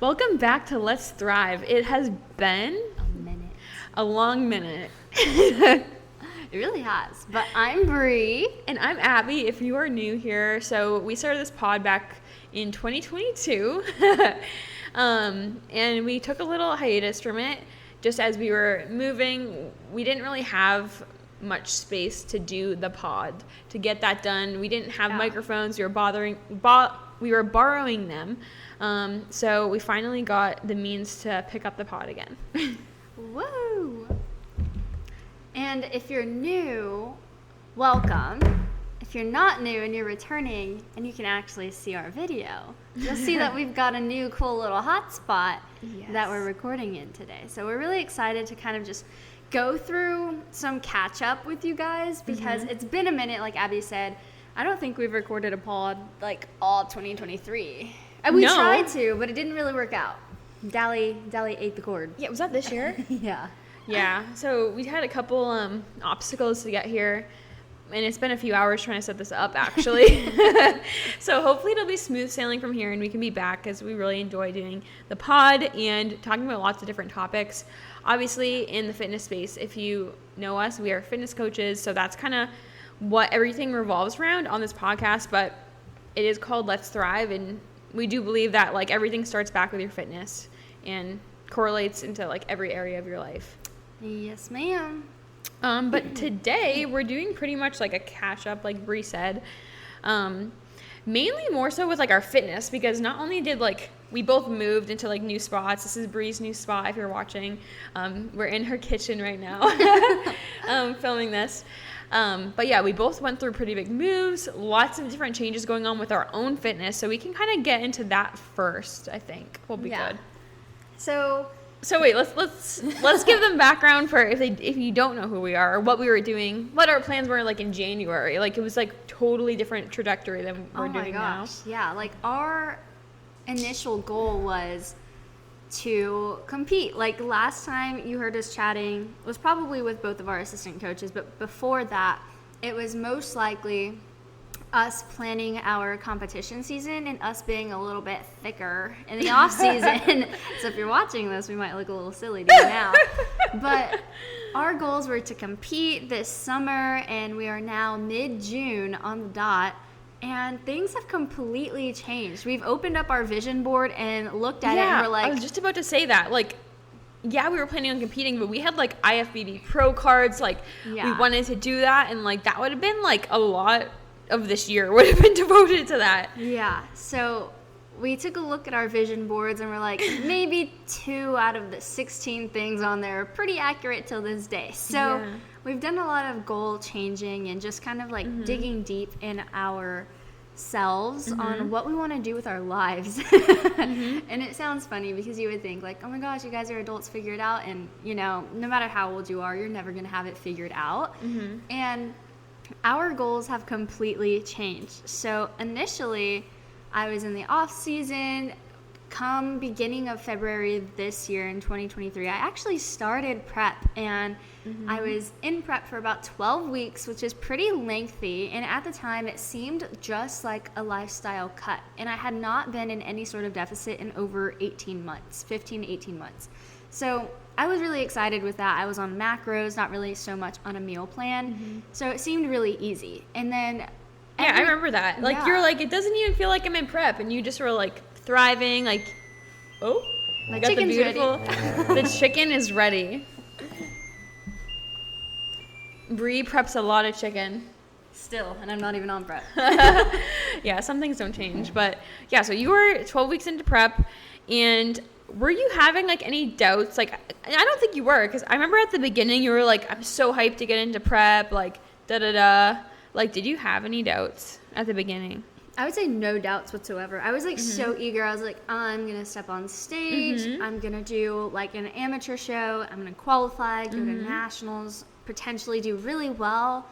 Welcome back to Let's Thrive. It has been a long minute. It really has. But I'm Bri. And I'm Abby, if you are new here. So we started this pod back in 2022. And we took a little hiatus from it just as we were moving. We didn't really have much space to do the pod. To get that done, we didn't have microphones. We were borrowing them. So we finally got the means to pick up the pod again. Woo! And if you're new, welcome. If you're not new and you're returning and you can actually see our video, you'll see that we've got a new cool little hotspot that we're recording in today. So we're really excited to kind of just go through some catch up with you guys because it's been a minute, like Abby said. I don't think we've recorded a pod like all 2023. And we tried to, but it didn't really work out. Dally ate the cord. Yeah, was that this year? Yeah. So we had a couple obstacles to get here, and it's been a few hours trying to set this up, actually. So hopefully it'll be smooth sailing from here, and we can be back because we really enjoy doing the pod and talking about lots of different topics. Obviously, in the fitness space, if you know us, we are fitness coaches, so that's kind of what everything revolves around on this podcast, but it is called Let's Thrive, and we do believe that like everything starts back with your fitness and correlates into like every area of your life. Yes, ma'am. But today we're doing pretty much like a catch up, like Bri said, mainly more so with like our fitness, because not only did like we both moved into like new spots. This is Bri's new spot if you're watching. We're in her kitchen right now filming this. But yeah, we both went through pretty big moves, lots of different changes going on with our own fitness. So we can kind of get into that first, I think will be good. So wait, let's give them background for if you don't know who we are or what we were doing, what our plans were like in January. Like it was like totally different trajectory than we're doing now. Yeah, like our initial goal was to compete. Like last time you heard us chatting was probably with both of our assistant coaches, but before that it was most likely us planning our competition season and us being a little bit thicker in the off season. So if you're watching this, we might look a little silly to you now. But our goals were to compete this summer, and we are now mid-June on the dot. And things have completely changed. We've opened up our vision board and looked at it and we're like... I was just about to say that. Like, yeah, we were planning on competing, but we had like IFBB pro cards. Like, we wanted to do that. And like, that would have been like a lot of this year would have been devoted to that. Yeah. So we took a look at our vision boards and we're like, maybe 2 out of the 16 things on there are pretty accurate till this day. So we've done a lot of goal changing and just kind of like digging deep in ourselves on what we want to do with our lives. And it sounds funny because you would think like, oh my gosh, you guys are adults, figure it out. And you know, no matter how old you are, you're never going to have it figured out. And our goals have completely changed. So initially I was in the off season. Come beginning of February this year in 2023, I actually started prep, and I was in prep for about 12 weeks, which is pretty lengthy. And at the time, it seemed just like a lifestyle cut. And I had not been in any sort of deficit in over 18 months, 15 to 18 months. So I was really excited with that. I was on macros, not really so much on a meal plan. So it seemed really easy. And then... I remember that. Like, you're like, it doesn't even feel like I'm in prep. And you just were like... thriving, like, I got the beautiful ready. The chicken is ready. Bri preps a lot of chicken still, and I'm not even on prep. Yeah, some things don't change, but yeah, so you were 12 weeks into prep, and were you having like any doubts? Like, I don't think you were, because I remember at the beginning you were like, I'm so hyped to get into prep, like like, did you have any doubts at the beginning? I would say no doubts whatsoever. I was like so eager. I was like, I'm going to step on stage. I'm going to do like an amateur show. I'm going to qualify, go to nationals, potentially do really well.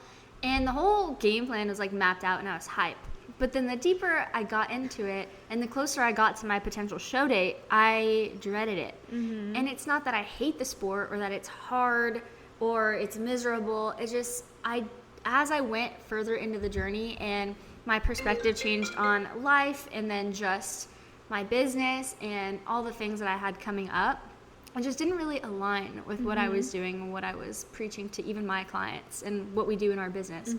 And the whole game plan was like mapped out and I was hyped. But then the deeper I got into it and the closer I got to my potential show date, I dreaded it. And it's not that I hate the sport or that it's hard or it's miserable. It's just, as I went further into the journey and my perspective changed on life and then just my business and all the things that I had coming up, it just didn't really align with what I was doing and what I was preaching to even my clients and what we do in our business.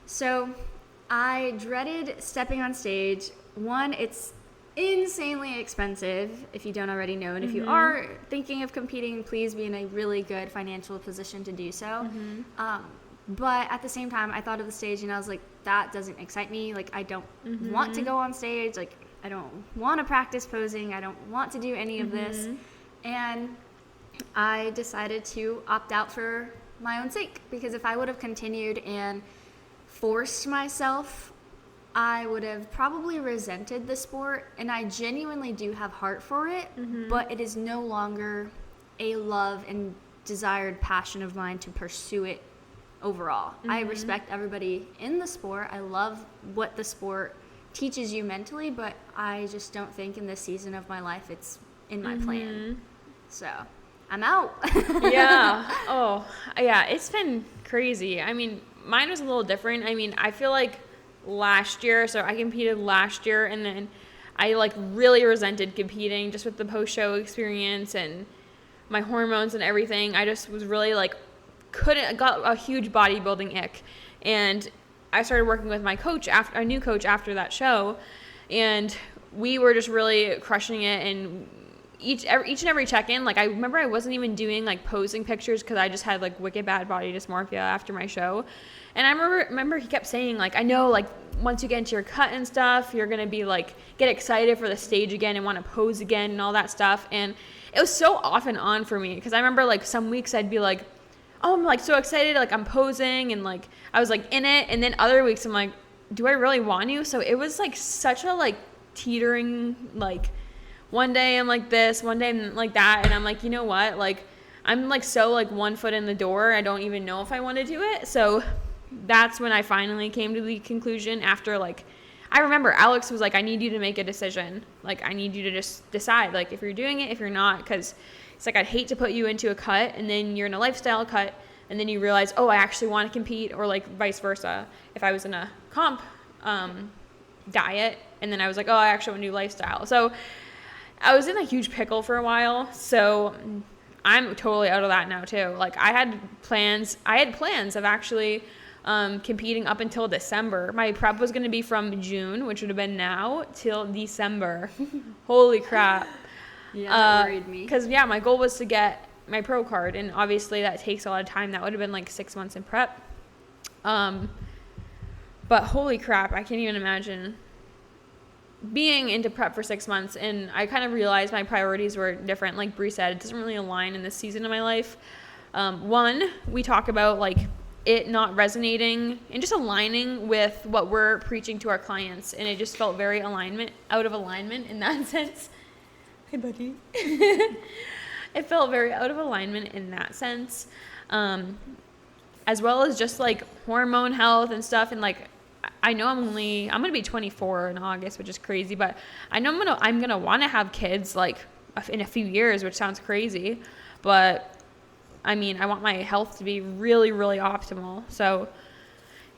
So I dreaded stepping on stage. One, it's insanely expensive if you don't already know. And if you are thinking of competing, please be in a really good financial position to do so. But at the same time, I thought of the stage and I was like, that doesn't excite me. Like, I don't want to go on stage. Like, I don't want to practice posing. I don't want to do any of this. And I decided to opt out for my own sake, because if I would have continued and forced myself, I would have probably resented the sport. And I genuinely do have heart for it, but it is no longer a love and desired passion of mine to pursue it overall. I respect everybody in the sport. I love what the sport teaches you mentally, but I just don't think in this season of my life it's in my plan. So I'm out. Yeah. Oh, yeah. It's been crazy. I mean, mine was a little different. I mean, I feel like last year, so I competed last year, and then I like really resented competing just with the post-show experience and my hormones and everything. I just was really like, got a huge bodybuilding ick. And I started working with my coach, a new coach after that show, and we were just really crushing it. And each and every check-in, like I remember I wasn't even doing like posing pictures because I just had like wicked bad body dysmorphia after my show. And I remember he kept saying like, I know like once you get into your cut and stuff, you're gonna be like get excited for the stage again and want to pose again and all that stuff. And it was so off and on for me, because I remember like some weeks I'd be like, oh, I'm like so excited, like I'm posing and like I was like in it, and then other weeks I'm like, do I really want to? So it was like such a like teetering, like one day I'm like this, one day I'm like that, and I'm like, you know what, like I'm like so like one foot in the door, I don't even know if I want to do it. So that's when I finally came to the conclusion after like, I remember Alex was like, I need you to make a decision, like I need you to just decide like if you're doing it, if you're not, because it's like I'd hate to put you into a cut and then you're in a lifestyle cut and then you realize, oh, I actually want to compete, or like vice versa. If I was in a comp diet and then I was like, oh, I actually want to do lifestyle. So I was in a huge pickle for a while. So I'm totally out of that now too. Like I had plans of actually competing up until December. My prep was going to be from June, which would have been now, till December. Holy crap. Yeah, that worried me. Because, yeah, my goal was to get my pro card, and obviously that takes a lot of time. That would have been like 6 months in prep. But holy crap, I can't even imagine being into prep for 6 months. And I kind of realized my priorities were different. Like Bri said, it doesn't really align in this season of my life. One, we talk about like it not resonating and just aligning with what we're preaching to our clients, and it just felt very out of alignment in that sense. Hey, buddy. It felt very out of alignment in that sense, as well as just like hormone health and stuff. And like, I know I'm gonna be 24 in August, which is crazy, but I know I'm gonna want to have kids like in a few years, which sounds crazy, but I mean, I want my health to be really, really optimal. So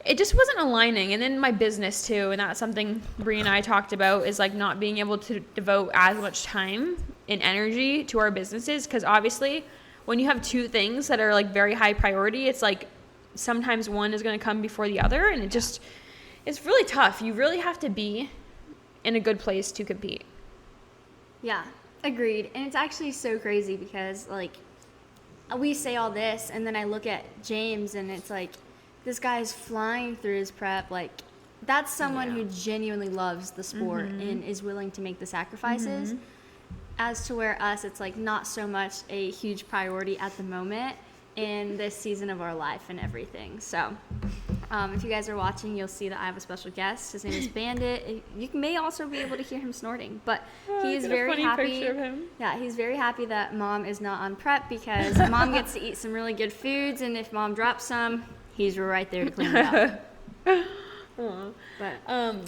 it just wasn't aligning. And then my business too, and that's something Bri and I talked about, is like not being able to devote as much time and energy to our businesses, because obviously when you have two things that are like very high priority, it's like sometimes one is going to come before the other, and it's really tough. You really have to be in a good place to compete. Yeah, agreed. And it's actually so crazy because like we say all this, and then I look at James and it's like, this guy's flying through his prep. Like, that's someone who genuinely loves the sport and is willing to make the sacrifices. As to where us, it's like not so much a huge priority at the moment in this season of our life and everything. So if you guys are watching, you'll see that I have a special guest. His name is Bandit. You may also be able to hear him snorting, but he is very happy. Picture of him. Yeah, he's very happy that Mom is not on prep, because Mom gets to eat some really good foods, and if Mom drops some, he's right there to clean it up. But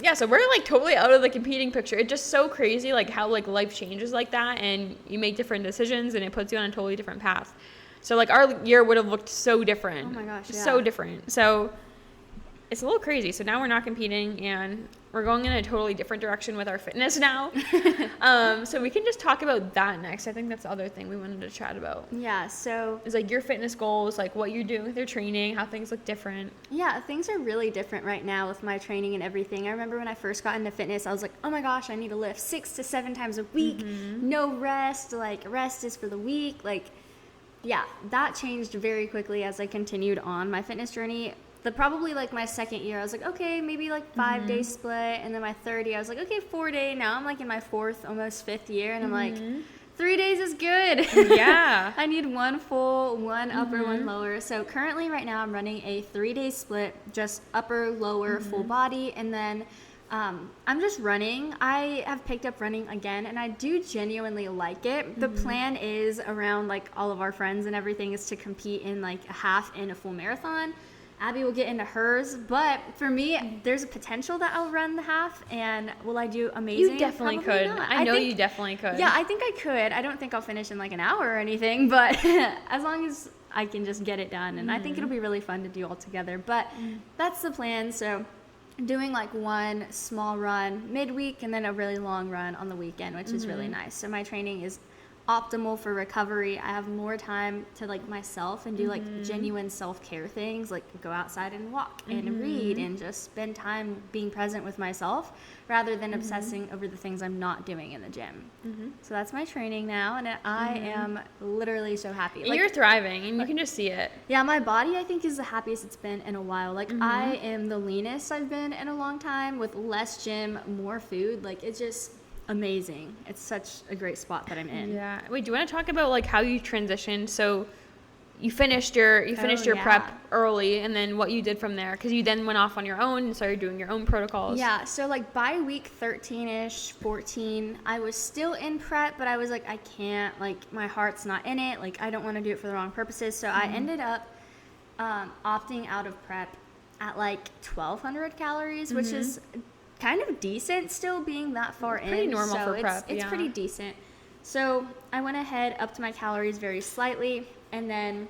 yeah, so we're like totally out of the competing picture. It's just so crazy like how like life changes like that, and you make different decisions and it puts you on a totally different path. So like our year would have looked so different. Oh my gosh, yeah. So different. So it's a little crazy. So now we're not competing, and we're going in a totally different direction with our fitness now. So we can just talk about that next. I think that's the other thing we wanted to chat about. Yeah, so it's like your fitness goals, like what you're doing with your training, how things look different. Yeah, things are really different right now with my training and everything. I remember when I first got into fitness, I was like, oh my gosh, I need to lift 6 to 7 times a week, no rest, like rest is for the weak. Like, yeah, that changed very quickly as I continued on my fitness journey. Probably like my second year, I was like, okay, maybe like 5-day split. And then my third year, I was like, okay, 4-day. Now I'm like in my 4th, almost 5th year. And I'm like, 3 days is good. Yeah. I need 1 full, 1 upper, 1 lower. So currently right now I'm running a 3-day split, just upper, lower, full body. And then I'm just running. I have picked up running again, and I do genuinely like it. The plan is around like all of our friends and everything is to compete in like a half and a full marathon. Abby will get into hers, but for me, there's a potential that I'll run the half, and will I do amazing? You definitely Probably could. not. I know you definitely could. Yeah, I think I could. I don't think I'll finish in like an hour or anything, but as long as I can just get it done, and I think it'll be really fun to do all together. But that's the plan. So doing like 1 small run midweek and then a really long run on the weekend, which is really nice. So my training is optimal for recovery. I have more time to like myself and do like genuine self-care things, like go outside and walk and read and just spend time being present with myself rather than obsessing over the things I'm not doing in the gym. So that's my training now, and I am literally so happy. And you're thriving, and you can just see it. Yeah, my body I think is the happiest it's been in a while. Like I am the leanest I've been in a long time with less gym, more food. Like it's just amazing. It's such a great spot that I'm in. Yeah. Wait, do you want to talk about like how you transitioned? So you finished your prep early, and then what you did from there, because you then went off on your own and started doing your own protocols. Yeah, so like by week 13ish, 14, I was still in prep, but I was like, I can't, like my heart's not in it, like I don't want to do it for the wrong purposes. So I ended up opting out of prep at like 1,200 calories, which is kind of decent still being that far in. Pretty normal so for prep. It's pretty decent. So I went ahead, upped my calories very slightly, and then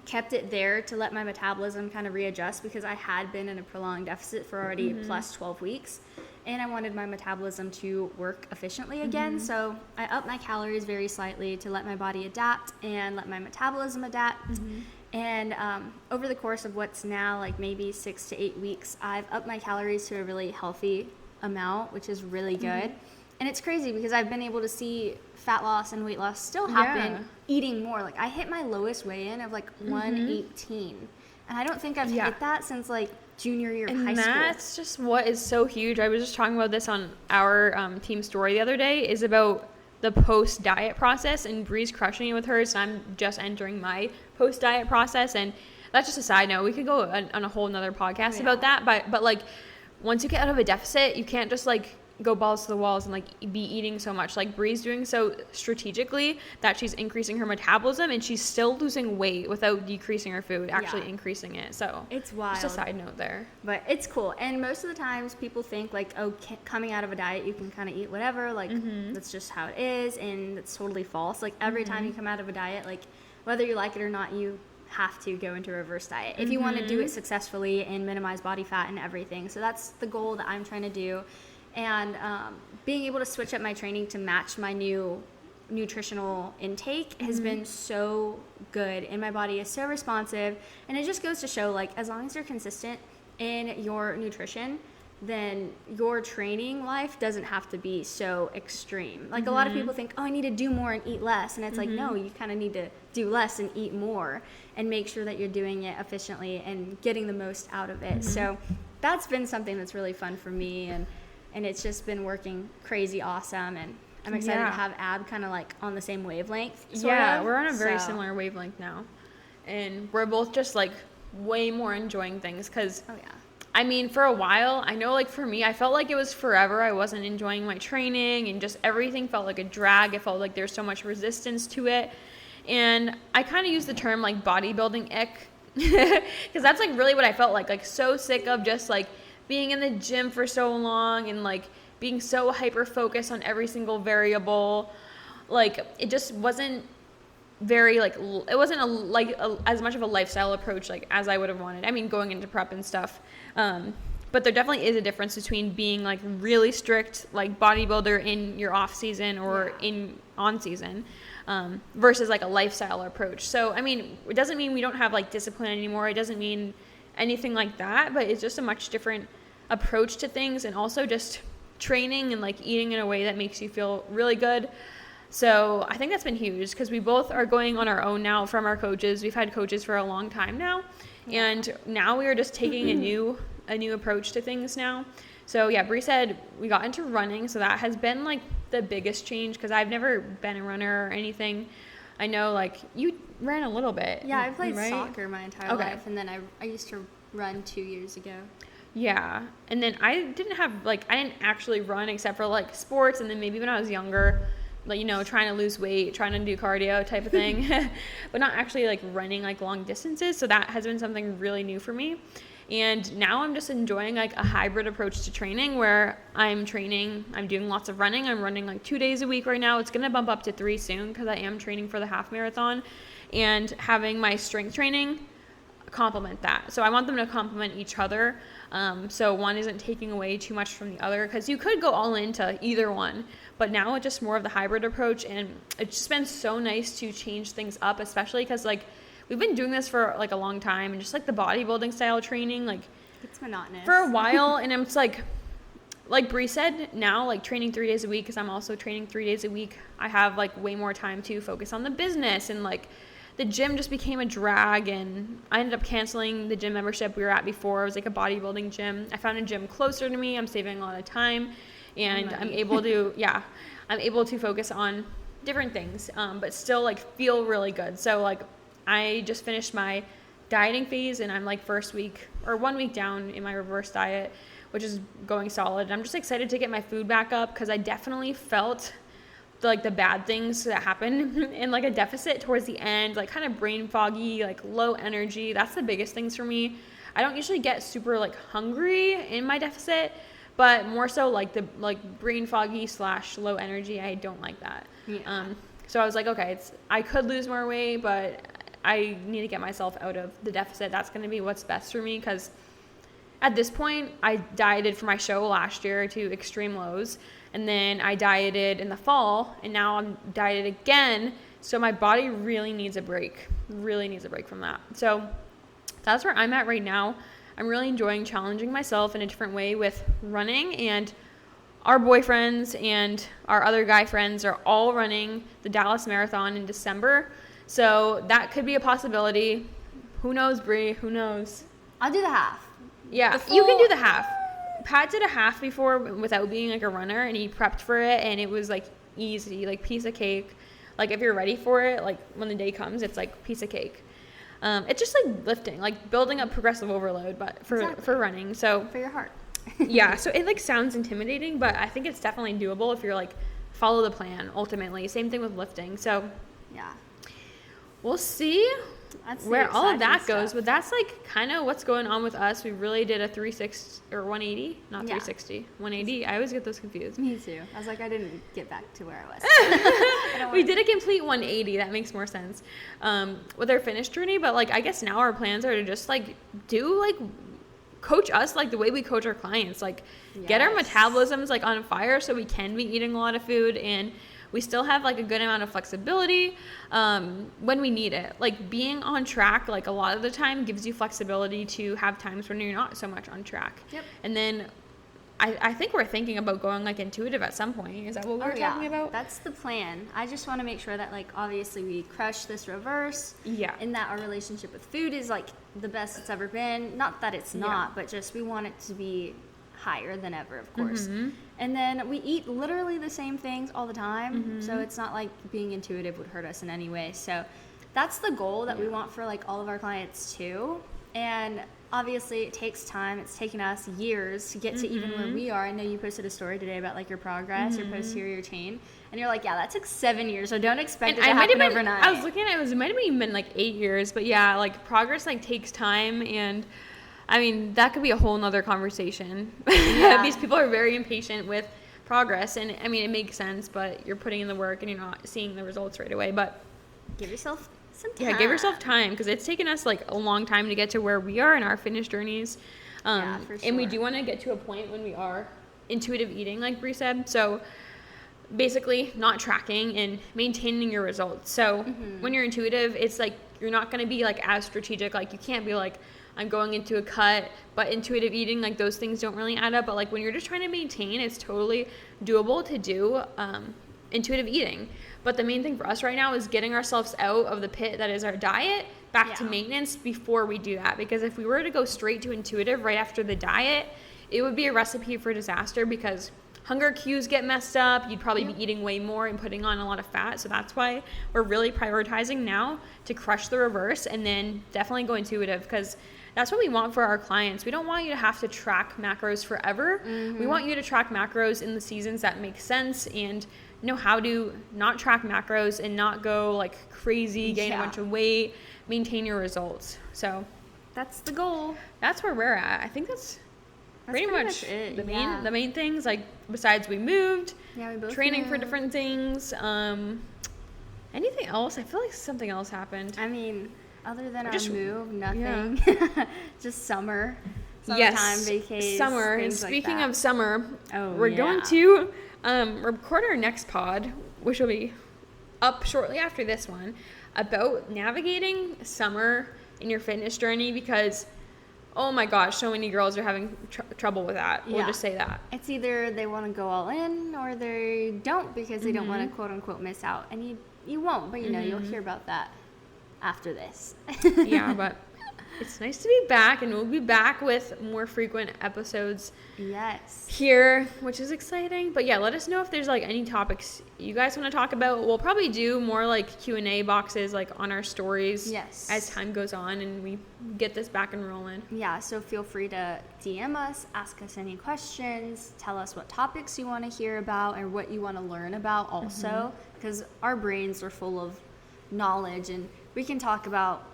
kept it there to let my metabolism kind of readjust, because I had been in a prolonged deficit for already plus 12 weeks, and I wanted my metabolism to work efficiently again. So I upped my calories very slightly to let my body adapt and let my metabolism adapt. And over the course of what's now like maybe 6 to 8 weeks, I've upped my calories to a really healthy amount, which is really good. And it's crazy because I've been able to see fat loss and weight loss still happen eating more. Like I hit my lowest weigh-in of like 118, and I don't think I've hit that since like junior year of high school. And that's just what is so huge. I was just talking about this on our team story the other day, is about the post-diet process, and Bri's crushing it with hers, and I'm just entering my post-diet process. And that's just a side note. We could go on a whole nother podcast about that, but like once you get out of a deficit, you can't just like go balls to the walls and like be eating so much. Like Bri's doing so strategically that she's increasing her metabolism, and she's still losing weight without decreasing her food, actually increasing it. So it's wild. Just a side note there. But it's cool. And most of the times people think like, oh, coming out of a diet, you can kind of eat whatever. Like that's just how it is. And it's totally false. Like every time you come out of a diet, like whether you like it or not, you have to go into a reverse diet if you want to do it successfully and minimize body fat and everything. So that's the goal that I'm trying to do. And being able to switch up my training to match my new nutritional intake has been so good, and my body is so responsive. And it just goes to show, like, as long as you're consistent in your nutrition, then your training life doesn't have to be so extreme. Like a lot of people think, oh, I need to do more and eat less. And it's like, no, you kind of need to do less and eat more and make sure that you're doing it efficiently and getting the most out of it. So that's been something that's really fun for me. And it's just been working crazy awesome, and I'm excited to have Ab kind of like on the same wavelength. We're on a very similar wavelength now, and we're both just like way more enjoying things, because I mean, for a while, I know, like for me, I felt like it was forever I wasn't enjoying my training, and just everything felt like a drag. It felt like there's so much resistance to it, and I kind of use the term like bodybuilding ick, because that's like really what I felt like so sick of just like being in the gym for so long and like being so hyper focused on every single variable. Like it just wasn't very like, it wasn't as much of a lifestyle approach like as I would have wanted. I mean, going into prep and stuff, But there definitely is a difference between being like really strict, like bodybuilder in your off season or in on season, versus like a lifestyle approach. So, I mean, it doesn't mean we don't have like discipline anymore. It doesn't mean anything like that, but it's just a much different approach to things, and also just training and like eating in a way that makes you feel really good. So I think that's been huge, because we both are going on our own now from our coaches. We've had coaches for a long time now, and now we are just taking a new approach to things now. So yeah, Bri said we got into running, so that has been like the biggest change, because I've never been a runner or anything. I know like you ran a little bit. Yeah, I played right? soccer my entire life, and then I used to run 2 years ago. Yeah, and then I didn't actually run except for like sports, and then maybe when I was younger, like, you know, trying to lose weight, trying to do cardio type of thing, but not actually like running like long distances. So that has been something really new for me. And now I'm just enjoying like a hybrid approach to training, where I'm doing lots of running. I'm running like 2 days a week right now. It's going to bump up to 3 soon, because I am training for the half marathon, and having my strength training complement that. So I want them to complement each other. So one isn't taking away too much from the other, because you could go all into either one, but now it's just more of the hybrid approach. And it's just been so nice to change things up, especially because like we've been doing this for like a long time, and just like the bodybuilding style training, like it's monotonous for a while. And it's like Bri said, now like training 3 days a week, because I'm also training 3 days a week, I have like way more time to focus on the business, and like the gym just became a drag, and I ended up canceling the gym membership we were at before. It was like a bodybuilding gym. I found a gym closer to me. I'm saving a lot of time, and I'm able to focus on different things, but still like feel really good. So like I just finished my dieting phase, and I'm like 1 week down in my reverse diet, which is going solid. And I'm just excited to get my food back up, because I definitely felt the bad things that happen in like a deficit towards the end, like kind of brain foggy, like low energy. That's the biggest things for me. I don't usually get super like hungry in my deficit, but more so like the brain foggy / low energy. I don't like that. Yeah. So I was like, okay, I could lose more weight, but I need to get myself out of the deficit. That's going to be what's best for me, because at this point, I dieted for my show last year to extreme lows, and then I dieted in the fall, and now I'm dieted again. So my body really needs a break from that. So that's where I'm at right now. I'm really enjoying challenging myself in a different way with running, and our boyfriends and our other guy friends are all running the Dallas Marathon in December. So that could be a possibility. Who knows, Bri? Who knows? I'll do the half. Yeah, you can do the half. Pat did a half before without being like a runner, and he prepped for it, and it was like easy, like piece of cake. Like if you're ready for it, like when the day comes, it's like piece of cake. It's just like lifting, like building up progressive overload, but for running. So for your heart. Yeah, so it like sounds intimidating, but I think it's definitely doable if you're like follow the plan ultimately. Same thing with lifting. So yeah, we'll see where all of that goes, but that's like kind of what's going on with us. We really did a 360 or 180, not 360, 180. I always get those confused. Me too. I was like, I didn't get back to where I was. We did a complete 180. That makes more sense with our finish journey. But like, I guess now our plans are to just like do like coach us like the way we coach our clients, like get our metabolisms like on fire, so we can be eating a lot of food, and we still have like a good amount of flexibility when we need it. Like being on track, like a lot of the time gives you flexibility to have times when you're not so much on track. Yep. And then I think we're thinking about going like intuitive at some point. Is that what we're talking about? That's the plan. I just want to make sure that like obviously we crush this reverse. Yeah. And that our relationship with food is like the best it's ever been. Not that it's not, but just we want it to be higher than ever, of course. Mm-hmm. And then we eat literally the same things all the time. Mm-hmm. So it's not like being intuitive would hurt us in any way. So that's the goal that we want for like all of our clients too. And obviously it takes time. It's taken us years to get to even where we are. I know you posted a story today about like your progress, your posterior chain, and you're like, yeah, that took 7 years. So don't expect it to happen overnight. I was looking at it might have even been like 8 years, but yeah, like progress like takes time. And I mean, that could be a whole nother conversation. These people are very impatient with progress, and I mean, it makes sense, but you're putting in the work and you're not seeing the results right away. But give yourself some time. Yeah, give yourself time, because it's taken us like a long time to get to where we are in our fitness journeys. Yeah, for sure. And we do want to get to a point when we are intuitive eating, like Bri said. So basically not tracking and maintaining your results. So when you're intuitive, it's like you're not going to be like as strategic. Like you can't be like, I'm going into a cut, but intuitive eating, like those things don't really add up. But like when you're just trying to maintain, it's totally doable to do intuitive eating. But the main thing for us right now is getting ourselves out of the pit that is our diet back to maintenance before we do that. Because if we were to go straight to intuitive right after the diet, it would be a recipe for disaster because hunger cues get messed up. You'd probably be eating way more and putting on a lot of fat. So that's why we're really prioritizing now to crush the reverse and then definitely go intuitive, because that's what we want for our clients. We don't want you to have to track macros forever. We want you to track macros in the seasons that make sense and know how to not track macros and not go like crazy, gain a bunch of weight, maintain your results. So that's the goal. That's where we're at. I think that's pretty much it. The main things. Like besides we moved, we both training moved for different things. Anything else? I feel like something else happened. I mean, other than Just- our move, nothing. Just summertime vacation. Summer. And speaking of summer, we're going to to record our next pod, which will be up shortly after this one, about navigating summer in your fitness journey, because oh my gosh, so many girls are having trouble with that. We'll just say that. It's either they want to go all in or they don't because they don't want to quote unquote miss out. And you won't, but you know, you'll hear about that after this. Yeah, but it's nice to be back, and we'll be back with more frequent episodes here, which is exciting. But yeah, let us know if there's like any topics you guys want to talk about. We'll probably do more like Q&A boxes like on our stories as time goes on and we get this back and rolling. Yeah, so feel free to DM us, ask us any questions, tell us what topics you want to hear about or what you want to learn about also, because our brains are full of knowledge and we can talk about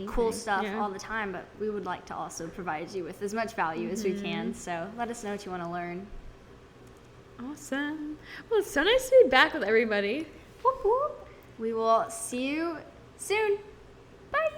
cool stuff all the time, but we would like to also provide you with as much value as we can. So let us know what you want to learn. Awesome. Well, it's so nice to be back with everybody. Whoop, whoop. We will see you soon. Bye.